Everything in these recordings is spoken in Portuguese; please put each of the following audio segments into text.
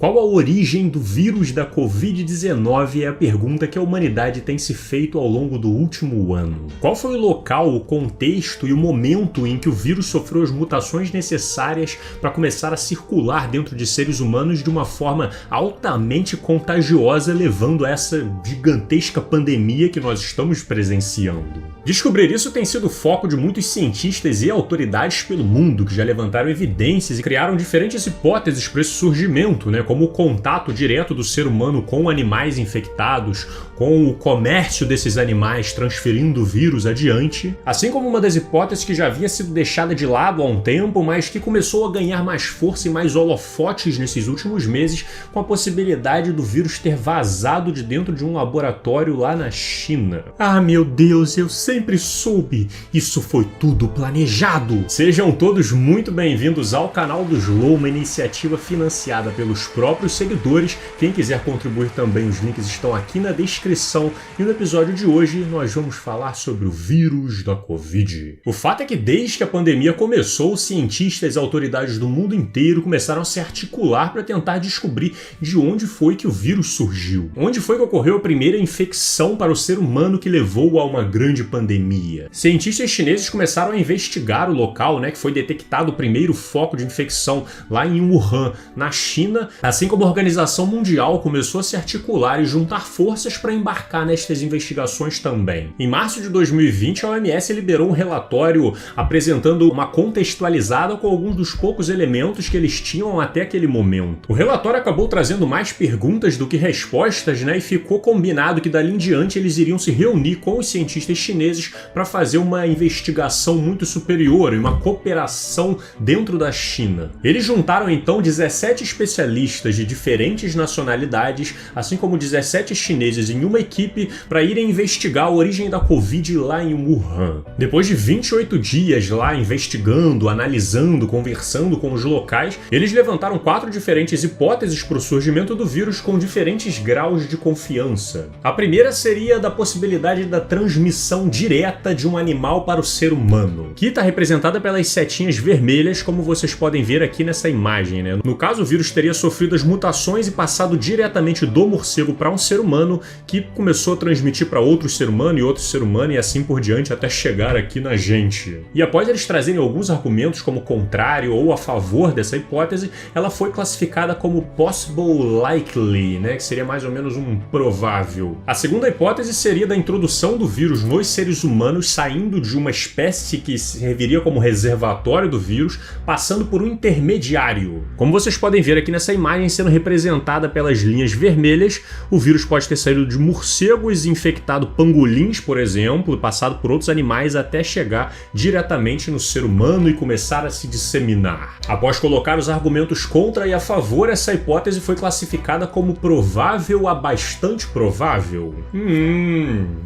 Qual a origem do vírus da Covid-19 é a pergunta que a humanidade tem se feito ao longo do último ano. Qual foi o local, o contexto e o momento em que o vírus sofreu as mutações necessárias para começar a circular dentro de seres humanos de uma forma altamente contagiosa, levando a essa gigantesca pandemia que nós estamos presenciando? Descobrir isso tem sido o foco de muitos cientistas e autoridades pelo mundo, que já levantaram evidências e criaram diferentes hipóteses para esse surgimento, como o contato direto do ser humano com animais infectados, com o comércio desses animais transferindo o vírus adiante, assim como uma das hipóteses que já havia sido deixada de lado há um tempo, mas que começou a ganhar mais força e mais holofotes nesses últimos meses, com a possibilidade do vírus ter vazado de dentro de um laboratório lá na China. Ah, meu Deus, eu sempre soube! Isso foi tudo planejado! Sejam todos muito bem-vindos ao canal do Slow, uma iniciativa financiada pelos próprios seguidores. Quem quiser contribuir também, os links estão aqui na descrição. E no episódio de hoje nós vamos falar sobre o vírus da Covid. O fato é que desde que a pandemia começou, cientistas e autoridades do mundo inteiro começaram a se articular para tentar descobrir de onde foi que o vírus surgiu. Onde foi que ocorreu a primeira infecção para o ser humano que levou a uma grande pandemia. Cientistas chineses começaram a investigar o local, que foi detectado o primeiro foco de infecção lá em Wuhan, na China, assim como a Organização Mundial começou a se articular e juntar forças para embarcar nestas investigações também. Em março de 2020, a OMS liberou um relatório apresentando uma contextualizada com alguns dos poucos elementos que eles tinham até aquele momento. O relatório acabou trazendo mais perguntas do que respostas, e ficou combinado que dali em diante eles iriam se reunir com os cientistas chineses para fazer uma investigação muito superior e uma cooperação dentro da China. Eles juntaram então 17 especialistas de diferentes nacionalidades, assim como 17 chineses em uma equipe para irem investigar a origem da Covid lá em Wuhan. Depois de 28 dias lá investigando, analisando, conversando com os locais, eles levantaram 4 diferentes hipóteses para o surgimento do vírus com diferentes graus de confiança. A primeira seria da possibilidade da transmissão direta de um animal para o ser humano, que está representada pelas setinhas vermelhas, como vocês podem ver aqui nessa imagem. No caso, o vírus teria sofrido as mutações e passado diretamente do morcego para um ser humano, que começou a transmitir para outro ser humano e outro ser humano e assim por diante até chegar aqui na gente. E após eles trazerem alguns argumentos como contrário ou a favor dessa hipótese, ela foi classificada como possible likely, que seria mais ou menos um provável. A segunda hipótese seria da introdução do vírus nos seres humanos, saindo de uma espécie que serviria como reservatório do vírus, passando por um intermediário. Como vocês podem ver aqui nessa imagem sendo representada pelas linhas vermelhas, o vírus pode ter saído de morcegos, infectado pangolins, por exemplo, passado por outros animais até chegar diretamente no ser humano e começar a se disseminar. Após colocar os argumentos contra e a favor, essa hipótese foi classificada como provável a bastante provável.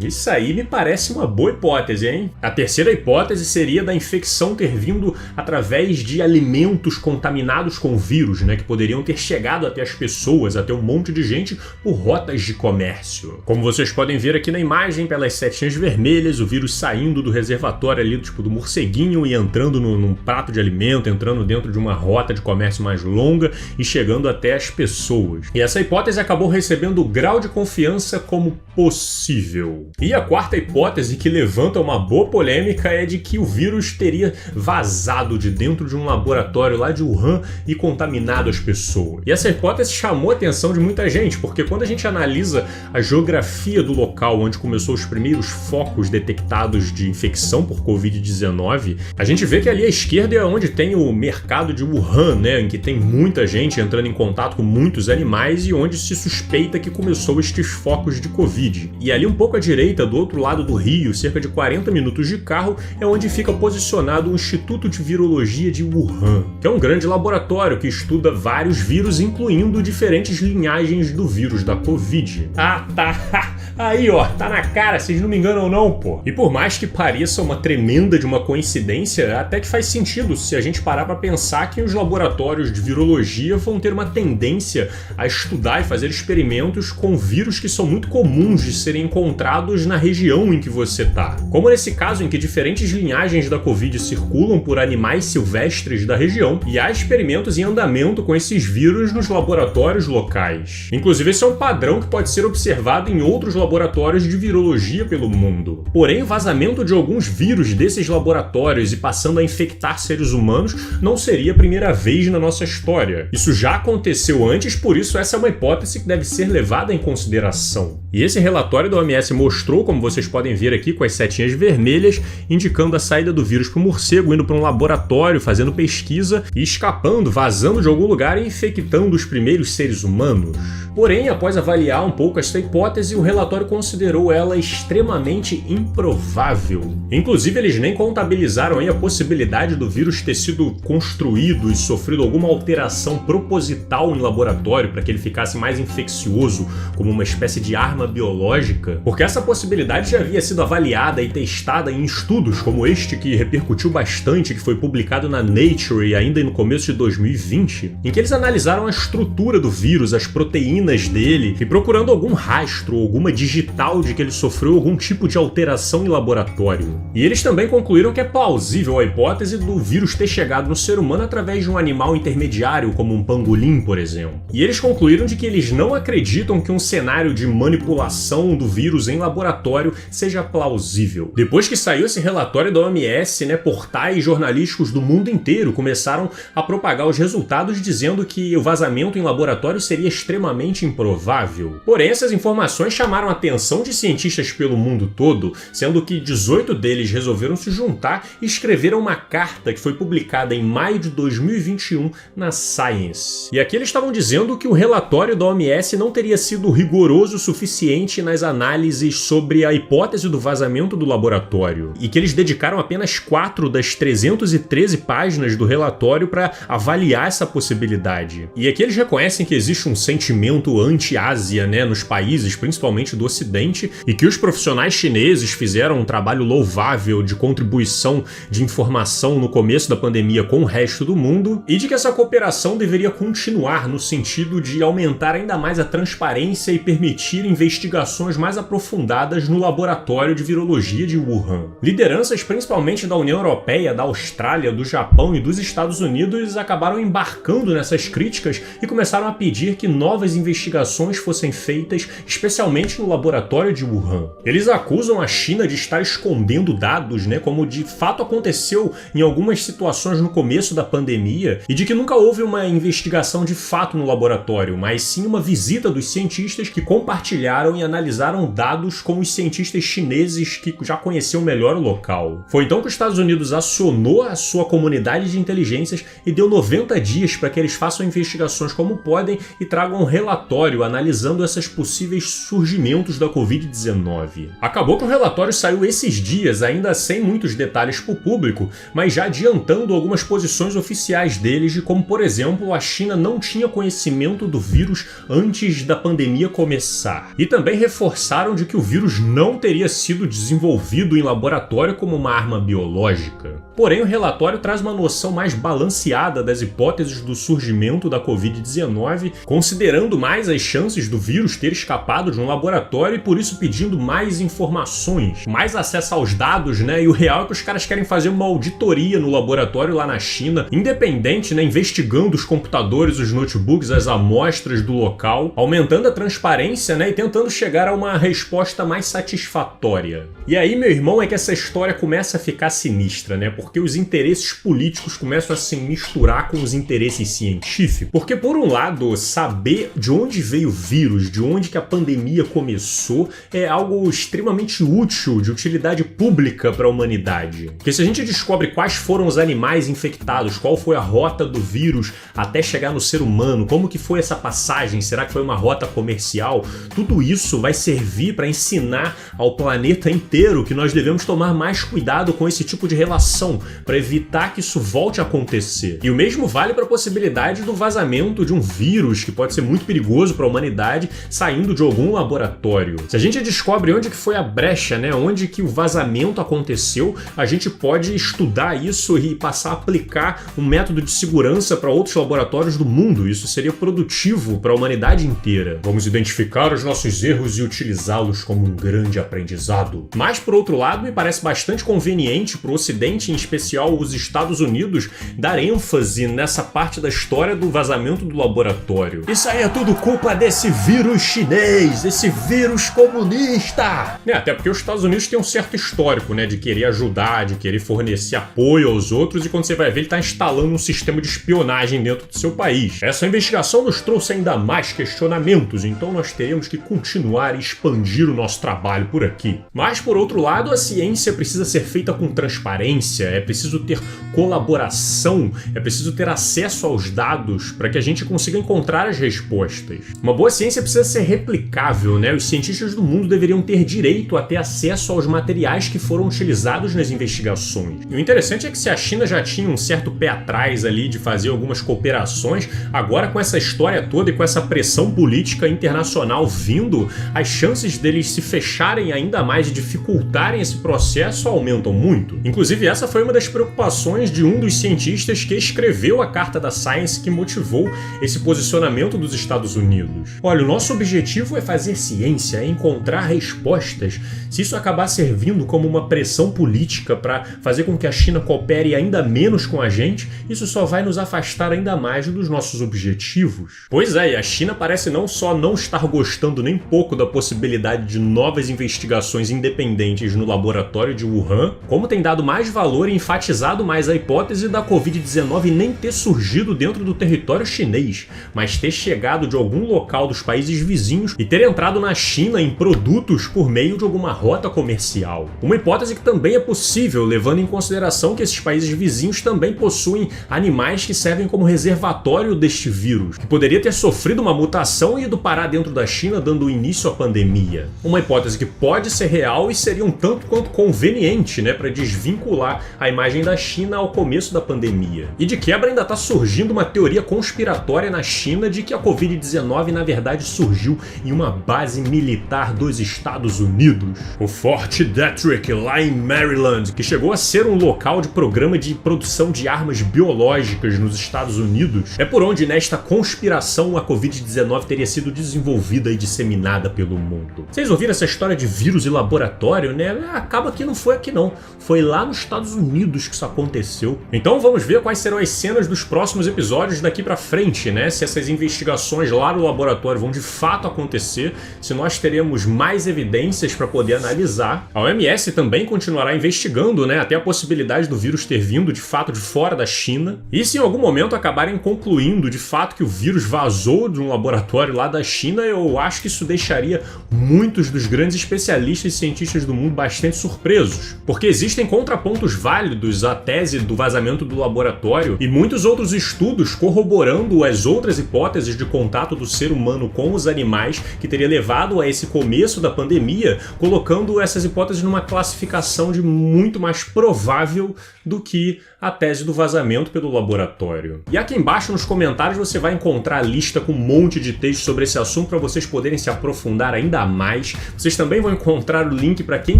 Isso aí me parece uma boa hipótese, hein? A terceira hipótese seria da infecção ter vindo através de alimentos contaminados com vírus, que poderiam ter chegado até as pessoas, até um monte de gente, por rotas de comércio. Como vocês podem ver aqui na imagem, pelas setinhas vermelhas, o vírus saindo do reservatório ali, do morceguinho e entrando num prato de alimento, entrando dentro de uma rota de comércio mais longa e chegando até as pessoas. E essa hipótese acabou recebendo o grau de confiança como possível. E a quarta hipótese, que levanta uma boa polêmica, é de que o vírus teria vazado de dentro de um laboratório lá de Wuhan e contaminado as pessoas. E essa hipótese chamou a atenção de muita gente, porque quando a gente analisa a geografia do local onde começou os primeiros focos detectados de infecção por Covid-19, a gente vê que ali à esquerda é onde tem o mercado de Wuhan, em que tem muita gente entrando em contato com muitos animais e onde se suspeita que começou estes focos de Covid. E ali um pouco à direita, do outro lado do rio, cerca de 40 minutos de carro, é onde fica posicionado o Instituto de Virologia de Wuhan, que é um grande laboratório que estuda vários vírus, incluindo diferentes linhagens do vírus da Covid. Ah, tá! Aí, ó, tá na cara, vocês não me enganam não, pô. E por mais que pareça uma tremenda de uma coincidência, até que faz sentido se a gente parar pra pensar que os laboratórios de virologia vão ter uma tendência a estudar e fazer experimentos com vírus que são muito comuns de serem encontrados na região em que você tá. Como nesse caso em que diferentes linhagens da Covid circulam por animais silvestres da região e há experimentos em andamento com esses vírus nos laboratórios locais. Inclusive, esse é um padrão que pode ser observado em outros laboratórios de virologia pelo mundo. Porém, o vazamento de alguns vírus desses laboratórios e passando a infectar seres humanos não seria a primeira vez na nossa história. Isso já aconteceu antes, por isso essa é uma hipótese que deve ser levada em consideração. E esse relatório da OMS mostrou, como vocês podem ver aqui com as setinhas vermelhas, indicando a saída do vírus para o morcego, indo para um laboratório, fazendo pesquisa e escapando, vazando de algum lugar e infectando os primeiros seres humanos. Porém, após avaliar um pouco esta hipótese, o relatório considerou ela extremamente improvável. Inclusive, eles nem contabilizaram aí a possibilidade do vírus ter sido construído e sofrido alguma alteração proposital em laboratório para que ele ficasse mais infeccioso, como uma espécie de arma biológica, porque essa possibilidade já havia sido avaliada e testada em estudos como este que repercutiu bastante, que foi publicado na Nature ainda no começo de 2020, em que eles analisaram a estrutura do vírus, as proteínas dele e procurando algum rastro, alguma digital de que ele sofreu algum tipo de alteração em laboratório. E eles também concluíram que é plausível a hipótese do vírus ter chegado no ser humano através de um animal intermediário, como um pangolim, por exemplo. E eles concluíram de que eles não acreditam que um cenário de manipulação do vírus em laboratório seja plausível. Depois que saiu esse relatório da OMS, portais jornalísticos do mundo inteiro começaram a propagar os resultados dizendo que o vazamento em laboratório seria extremamente improvável. Porém, essas informações chamaram a atenção de cientistas pelo mundo todo, sendo que 18 deles resolveram se juntar e escreveram uma carta que foi publicada em maio de 2021 na Science. E aqui eles estavam dizendo que o relatório da OMS não teria sido rigoroso o suficiente nas análises sobre a hipótese do vazamento do laboratório, e que eles dedicaram apenas 4 das 313 páginas do relatório para avaliar essa possibilidade. E aqui eles reconhecem que existe um sentimento anti-Ásia, nos países, principalmente do Ocidente, e que os profissionais chineses fizeram um trabalho louvável de contribuição de informação no começo da pandemia com o resto do mundo, e de que essa cooperação deveria continuar no sentido de aumentar ainda mais a transparência e permitir investigações mais aprofundadas no laboratório de virologia de Wuhan. Lideranças principalmente da União Europeia, da Austrália, do Japão e dos Estados Unidos acabaram embarcando nessas críticas e começaram a pedir que novas investigações fossem feitas, especialmente no laboratório de Wuhan. Eles acusam a China de estar escondendo dados, como de fato aconteceu em algumas situações no começo da pandemia, e de que nunca houve uma investigação de fato no laboratório, mas sim uma visita dos cientistas que compartilharam e analisaram dados com os cientistas chineses que já conheciam melhor o local. Foi então que os Estados Unidos acionou a sua comunidade de inteligências e deu 90 dias para que eles façam investigações como podem e tragam um relatório analisando esses possíveis surgimentos da Covid-19. Acabou que o relatório saiu esses dias, ainda sem muitos detalhes para o público, mas já adiantando algumas posições oficiais deles de como, por exemplo, a China não tinha conhecimento do vírus antes da pandemia começar. E também reforçaram de que o vírus não teria sido desenvolvido em laboratório como uma arma biológica. Porém, o relatório traz uma noção mais balanceada das hipóteses do surgimento da Covid-19, considerando mais as chances do vírus ter escapado de um laboratório e por isso pedindo mais informações, mais acesso aos dados, e o real é que os caras querem fazer uma auditoria no laboratório lá na China, independente, investigando os computadores, os notebooks, as amostras do local, aumentando a transparência, e tentando chegar a uma resposta mais satisfatória. E aí, meu irmão, é que essa história começa a ficar sinistra, porque os interesses políticos começam a se misturar com os interesses científicos. Porque, por um lado, saber de onde veio o vírus, de onde que a pandemia começou, é algo extremamente útil, de utilidade pública para a humanidade. Porque se a gente descobre quais foram os animais infectados, qual foi a rota do vírus até chegar no ser humano, como que foi essa passagem, será que foi uma rota comercial? Tudo isso vai servir para ensinar ao planeta inteiro que nós devemos tomar mais cuidado com esse tipo de relação, para evitar que isso volte a acontecer. E o mesmo vale para a possibilidade do vazamento de um vírus que pode ser muito perigoso para a humanidade saindo de algum laboratório laboratório. Se a gente descobre onde que foi a brecha, né, onde que o vazamento aconteceu, a gente pode estudar isso e passar a aplicar um método de segurança para outros laboratórios do mundo. Isso seria produtivo para a humanidade inteira. Vamos identificar os nossos erros e utilizá-los como um grande aprendizado. Mas, por outro lado, me parece bastante conveniente para o Ocidente, em especial os Estados Unidos, dar ênfase nessa parte da história do vazamento do laboratório. Isso aí é tudo culpa desse vírus chinês, esse vírus comunista! Até porque os Estados Unidos têm um certo histórico, né, de querer ajudar, de querer fornecer apoio aos outros, e quando você vai ver, ele está instalando um sistema de espionagem dentro do seu país. Essa investigação nos trouxe ainda mais questionamentos, então nós teremos que continuar e expandir o nosso trabalho por aqui. Mas, por outro lado, a ciência precisa ser feita com transparência, é preciso ter colaboração, é preciso ter acesso aos dados para que a gente consiga encontrar as respostas. Uma boa ciência precisa ser replicável, né? Os cientistas do mundo deveriam ter direito a ter acesso aos materiais que foram utilizados nas investigações. E o interessante é que se a China já tinha um certo pé atrás ali de fazer algumas cooperações, agora com essa história toda e com essa pressão política internacional vindo, as chances deles se fecharem ainda mais e dificultarem esse processo aumentam muito. Inclusive, essa foi uma das preocupações de um dos cientistas que escreveu a Carta da Science que motivou esse posicionamento dos Estados Unidos. Olha, o nosso objetivo é fazer ciência, é encontrar respostas. Se isso acabar servindo como uma pressão política para fazer com que a China coopere ainda menos com a gente, isso só vai nos afastar ainda mais dos nossos objetivos. Pois é, e a China parece não só não estar gostando nem pouco da possibilidade de novas investigações independentes no laboratório de Wuhan, como tem dado mais valor e enfatizado mais a hipótese da Covid-19 nem ter surgido dentro do território chinês, mas ter chegado de algum local dos países vizinhos e ter entrado na China em produtos por meio de alguma rota comercial. Uma hipótese que também é possível, levando em consideração que esses países vizinhos também possuem animais que servem como reservatório deste vírus, que poderia ter sofrido uma mutação e ido parar dentro da China, dando início à pandemia. Uma hipótese que pode ser real e seria um tanto quanto conveniente, né, para desvincular a imagem da China ao começo da pandemia. E de quebra ainda está surgindo uma teoria conspiratória na China de que a Covid-19 na verdade surgiu em uma base militar dos Estados Unidos. O Fort Detrick, lá em Maryland, que chegou a ser um local de programa de produção de armas biológicas nos Estados Unidos, é por onde nesta conspiração a Covid-19 teria sido desenvolvida e disseminada pelo mundo. Vocês ouviram essa história de vírus e laboratório, né? Acaba que não foi aqui não, foi lá nos Estados Unidos que isso aconteceu. Então vamos ver quais serão as cenas dos próximos episódios daqui pra frente, né? Se essas investigações lá no laboratório vão de fato acontecer, se nós teremos mais evidências para poder analisar. A OMS também continuará investigando, né, até a possibilidade do vírus ter vindo de fato de fora da China. E se em algum momento acabarem concluindo de fato que o vírus vazou de um laboratório lá da China, eu acho que isso deixaria muitos dos grandes especialistas e cientistas do mundo bastante surpresos, porque existem contrapontos válidos à tese do vazamento do laboratório e muitos outros estudos corroborando as outras hipóteses de contato do ser humano com os animais que teria levado a esse começo da pandemia, colocando essas hipóteses numa classificação de muito mais provável do que a tese do vazamento pelo laboratório. E aqui embaixo nos comentários você vai encontrar a lista com um monte de texto sobre esse assunto para vocês poderem se aprofundar ainda mais. Vocês também vão encontrar o link para quem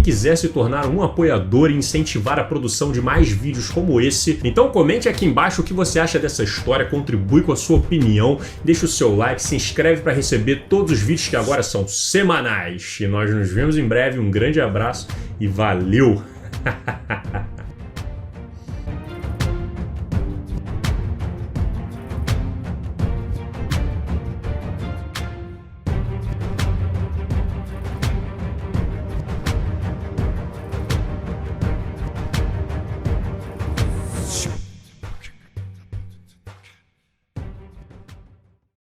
quiser se tornar um apoiador e incentivar a produção de mais vídeos como esse. Então comente aqui embaixo o que você acha dessa história, contribui com a sua opinião, deixa o seu like, se inscreve para receber todos os vídeos que agora são semanais. E nós nos vemos em breve, um grande abraço e valeu!